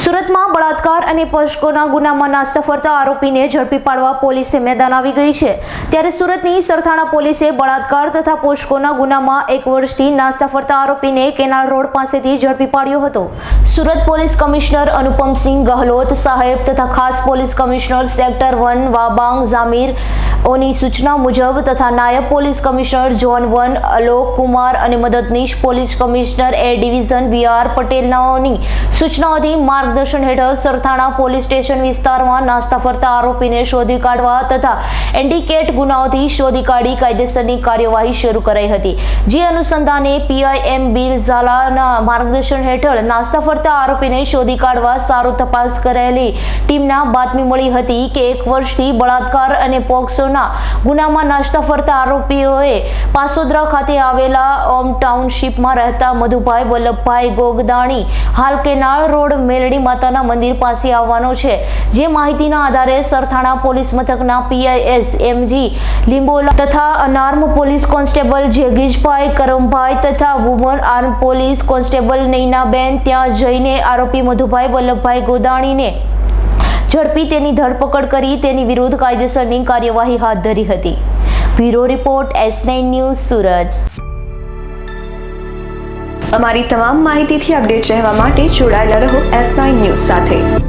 સુરતમાં બળાત્કાર અને પોસ્કોના ગુનામાં નાસ્તા ફરતા આરોપીને ઝડપી પાડવા પોલીસે મેદાન આવી ગઈ છે। ત્યારે સુરતની સરથાણા પોલીસે બળાત્કાર તથા પોસ્કોના ગુનામાં 1 વર્ષથી નાસ્તા ફરતા આરોપીને કેનાલ રોડ પાસેથી ઝડપી પાડ્યો હતો। સુરત પોલીસ કમિશનર અનુપમસિંહ ગહલોત સાહેબ તથા ખાસ police commissioner sector 1 Wabang Jamir ઓની સૂચના મુજબ તથા નાયબ police commissioner zone 1 Alok Kumar અને મદદનીશ police commissioner A division VR પટેલનાઓની સૂચનાઓથી માર્ગદર્શન હેઠળ સરથાણા પોલીસ સ્ટેશન વિસ્તારમાં નાસ્તા ફરતા આરોપીને શોધી કાઢવા તથા એન્ડિકેટ ગુનાઓથી શોધી કાઢી કાયદેસરની કાર્યવાહી શરૂ કરાઈ હતી। જે અનુસંધાને પીઆઈએમ બિલ ઝાલાના માર્ગદર્શન હેઠળ નાસ્તા ફરતા આરોપીને શોધી કાઢવા સારો તપાસ કરેલી ટીમના બાતમી મળી હતી કે 1 વર્ષથી બળાત્કાર અને પોક્સોના ગુનામાં નાસ્તા ફરતા આરોપીઓએ પાસોદરા ખાતે આવેલા ઓમ ટાઉનશીપમાં રહેતા મધુભાઈ વલ્લભભાઈ ગોગદાણી હાલ કેનાળ રોડ મેલડી માતાના મંદિર પાસે આવવાનો છે। જે માહિતીના આધારે સરથાણા પોલીસ મથકના પીઆઈએસ એમજી લીંબોલા તથા અનાર્મ પોલીસ કોન્સ્ટેબલ જગીશભાઈ કરમભાઈ તથા woman arm police constable Nainaben ત્યાં જઈને આરોપી મધુભાઈ વલ્લભભાઈ ગોદાણીને ઝડપી તેની ધરપકડ કરી તેની વિરુદ્ધ કાયદેસરની કાર્યવાહી હાથ ધરી હતી। Bureau report S9 news Surat. અમારી તમામ માહિતીથી અપડેટ રહેવા માટે જોડાયેલા રહો S9 ન્યૂઝ સાથે।